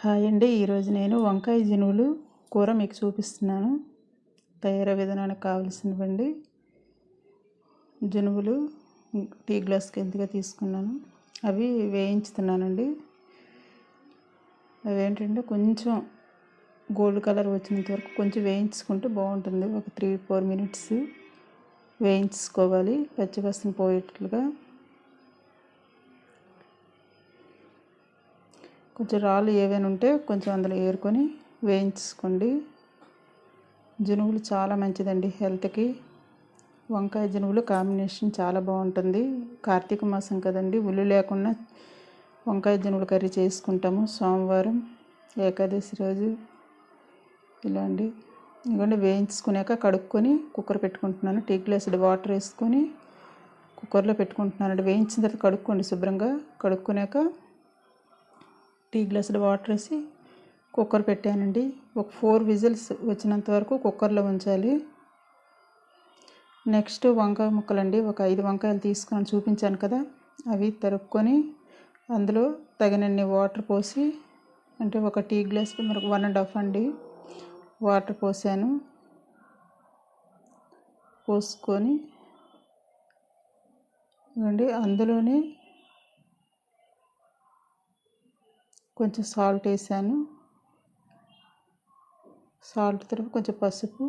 Hi అండి. ఈరోజు నేను వంకాయ జనువులు కూర మీకు చూపిస్తున్నాను. తయారీ విధానానికి కావాల్సినవండి జనువులు టీ గ్లాస్కి ఎంతగా తీసుకున్నాను. అవి వేయించుతున్నానండి. అవి ఏంటంటే కొంచెం గోల్డ్ కలర్ వచ్చినంత వరకు కొంచెం వేయించుకుంటే బాగుంటుంది. ఒక 3-4 మినిట్స్ వేయించుకోవాలి పచ్చివాసన పోయేట్లుగా. కొంచెం రాళ్ళు ఏవైనా ఉంటే కొంచెం అందులో ఏరుకొని వేయించుకోండి. జనువులు చాలా మంచిదండి హెల్త్కి. వంకాయ జనువులు కాంబినేషన్ చాలా బాగుంటుంది. కార్తీక మాసం కదండి, ఉల్లి లేకుండా వంకాయ జనువులు కర్రీ చేసుకుంటాము. సోమవారం ఏకాదశి రోజు ఇలా అండి. ఇదిగోండి వేయించుకున్నాక కడుక్కొని కుక్కర్ పెట్టుకుంటున్నాను. టీ గ్లాసుడు వాటర్ వేసుకొని కుక్కర్లో పెట్టుకుంటున్నానండి. వేయించిన తర్వాత కడుక్కోండి శుభ్రంగా. కడుక్కున్నాక టీ గ్లాసుడు వాటర్ వేసి కుక్కర్ పెట్టానండి. ఒక 4 విజిల్స్ వచ్చినంత వరకు కుక్కర్లో ఉంచాలి. నెక్స్ట్ వంకాయ ముక్కలండి. ఒక 5 వంకాయలు తీసుకొని చూపించాను కదా, అవి తరుక్కొని అందులో తగినన్ని వాటర్ పోసి, అంటే ఒక టీ గ్లాస్కి మనకు 1.5 అండి వాటర్ పోసాను. పోసుకొని ఇవ్వండి అందులోనే కొంచెం సాల్ట్ వేసాను. సాల్ట్ తర్వాత కొంచెం పసుపు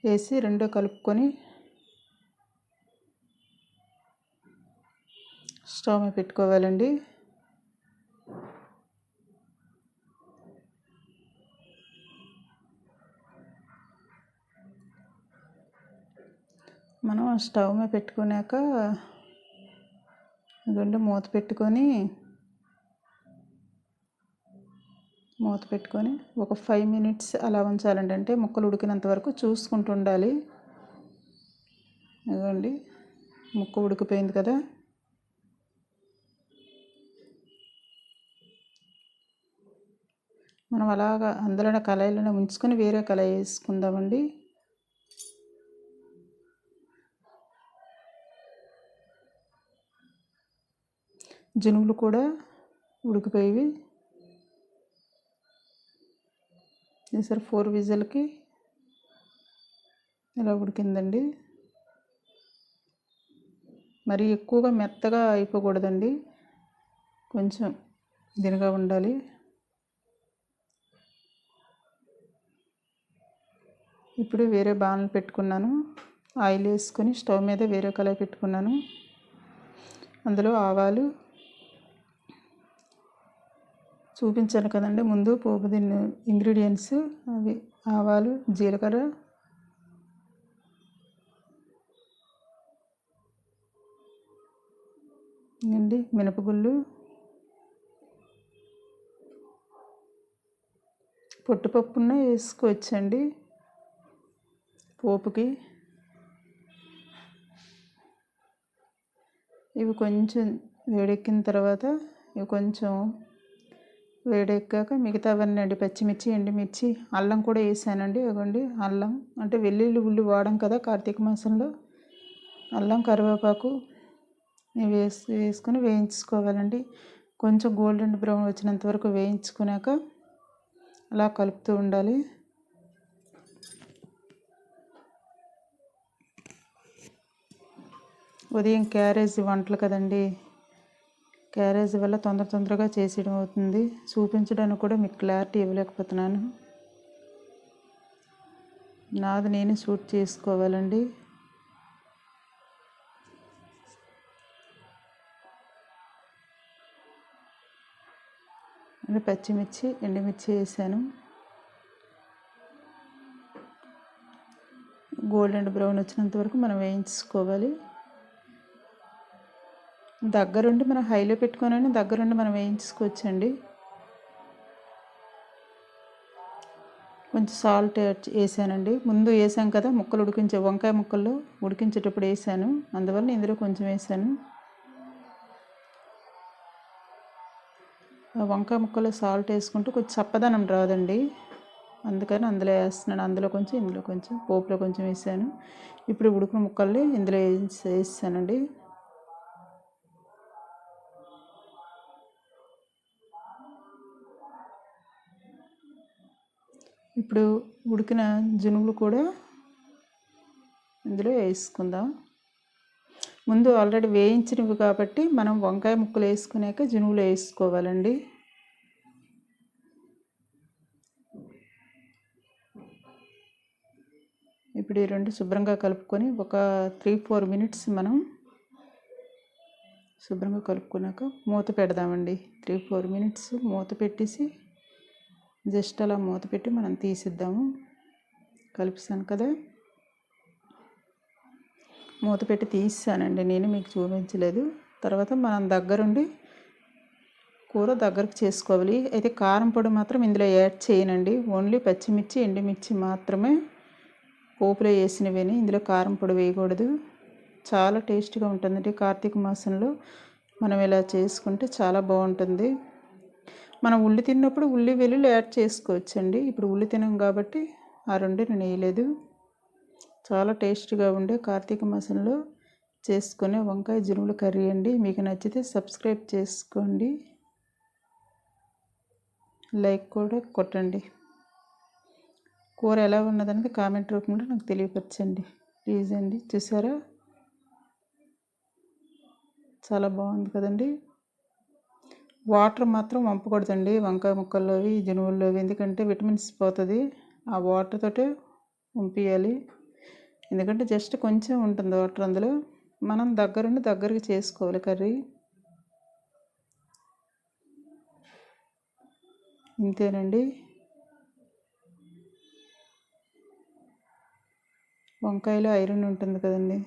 వేసి రెండో కలుపుకొని స్టవ్ మీద పెట్టుకోవాలండి. మనం స్టవ్ మీద పెట్టుకున్నాక ఇదండి మూత పెట్టుకొని ఒక 5 మినిట్స్ అలా ఉంచాలండి. అంటే ముక్కలు ఉడికినంత వరకు చూసుకుంటూ ఉండాలి. ఇదిగోండి ముక్క ఉడికిపోయింది కదా. మనం అలాగా అందులోనే కళాయిలోనే ఉంచుకొని వేరే కళాయి వేసుకుందామండి. జనువులు కూడా ఉడికిపోయి ఈసారి 4 విజిల్కి ఇలా ఉడికిందండి. మరి ఎక్కువగా మెత్తగా అయిపోకూడదండి, కొంచెం దినగా ఉండాలి. ఇప్పుడు వేరే బాణలు పెట్టుకున్నాను. ఆయిల్ వేసుకొని స్టవ్ మీద వేరే కళాయి పెట్టుకున్నాను. అందులో ఆవాలు చూపించాను కదండి ముందు పోపు దిన్ను ఇంగ్రీడియంట్స్. అవి ఆవాలు, జీలకర్ర, అండి మినపగుళ్ళు, పొట్టుపప్పున్న వేసుకోవచ్చండి పోపుకి. ఇవి కొంచెం వేడెక్కిన తర్వాత ఇవి కొంచెం వేడెక్కాక మిగతావన్నీ అండి పచ్చిమిర్చి, ఎండుమిర్చి, అల్లం కూడా వేసానండి. ఇవ్వండి అల్లం అంటే వెల్లుల్లి ఉల్లి వాడం కదా కార్తీక మాసంలో. అల్లం, కరివేపాకు ఇవి వేసుకొని వేయించుకోవాలండి. కొంచెం గోల్డెన్ బ్రౌన్ వచ్చినంత వరకు వేయించుకున్నాక అలా కలుపుతూ ఉండాలి. ఉదయం క్యారేజ్ వంటలు కదండి, క్యారేజ్ వల్ల తొందరగా చేసేయడం అవుతుంది. చూపించడానికి కూడా మీకు క్లారిటీ ఇవ్వలేకపోతున్నాను. నాది నేనే షూట్ చేసుకోవాలండి. పచ్చిమిర్చి, ఎండుమిర్చి వేసాను. గోల్డెన్ బ్రౌన్ వచ్చినంత వరకు మనం వేయించుకోవాలి. దగ్గరుండి మనం హైలో పెట్టుకొని దగ్గరుండి మనం వేయించుకోవచ్చండి. కొంచెం సాల్ట్ వేసానండి. ముందు వేసాం కదా ముక్కలు వంకాయ ముక్కల్లో ఉడికించేటప్పుడు వేసాను, అందువల్ల ఇందులో కొంచెం వేసాను. వంకాయ ముక్కలో సాల్ట్ వేసుకుంటూ కొంచెం చప్పదనం రాదండి, అందుకని అందులో వేస్తున్నాను. అందులో కొంచెం, ఇందులో కొంచెం, పోపులో కొంచెం వేసాను. ఇప్పుడు ఉడికిన ముక్కల్ని ఇందులో వేసానండి. ఇప్పుడు ఉడికిన జునుగులు కూడా ఇందులో వేసుకుందాం. ముందు ఆల్రెడీ వేయించినవి కాబట్టి మనం వంకాయ ముక్కలు వేసుకున్నాక జునుగులు వేసుకోవాలండి. ఇప్పుడు ఈ రెండు శుభ్రంగా కలుపుకొని ఒక 3-4 మినిట్స్ మనం శుభ్రంగా కలుపుకున్నాక మూత పెడదామండి. 3-4 మినిట్స్ మూత పెట్టేసి జస్ట్ అలా మూత పెట్టి మనం తీసిద్దాము. కలిపిస్తాను కదా, మూత పెట్టి తీసానండి నేను, మీకు చూపించలేదు. తర్వాత మనం దగ్గరుండి కూర దగ్గరకు చేసుకోవాలి. అయితే కారం పొడి మాత్రం ఇందులో యాడ్ చేయనండి. ఓన్లీ పచ్చిమిర్చి ఎండుమిర్చి మాత్రమే పోపులో వేసినవేని, ఇందులో కారం పొడి వేయకూడదు. చాలా టేస్ట్గా ఉంటుందండి. కార్తీక మాసంలో మనం ఇలా చేసుకుంటే చాలా బాగుంటుంది. మనం ఉల్లి తిన్నప్పుడు ఉల్లి వెల్లుల్లి యాడ్ చేసుకోవచ్చండి. ఇప్పుడు ఉల్లి తినం కాబట్టి ఆ రెండు నేను వేయలేదు. చాలా టేస్ట్గా ఉండే కార్తీక మాసంలో చేసుకునే వంకాయ జునుగుల కర్రీ అండి. మీకు నచ్చితే సబ్స్క్రైబ్ చేసుకోండి, లైక్ కూడా కొట్టండి. కూర ఎలా ఉన్నదనేది కామెంట్ రూపంలో నాకు తెలియపరచండి ప్లీజ్ అండి. చూసారా, చాలా బాగుంది కదండి. వాటర్ మాత్రం వంపకూడదండి వంకాయ ముక్కల్లోవి జునుగుల్లోవి, ఎందుకంటే విటమిన్స్ పోతుంది. ఆ వాటర్ తోటే వంపియాలి, ఎందుకంటే జస్ట్ కొంచెం ఉంటుంది వాటర్ అందులో. మనం దగ్గరికి చేసుకోవాలి కర్రీ. ఇంతేనండి. వంకాయలో ఐరన్ ఉంటుంది కదండి.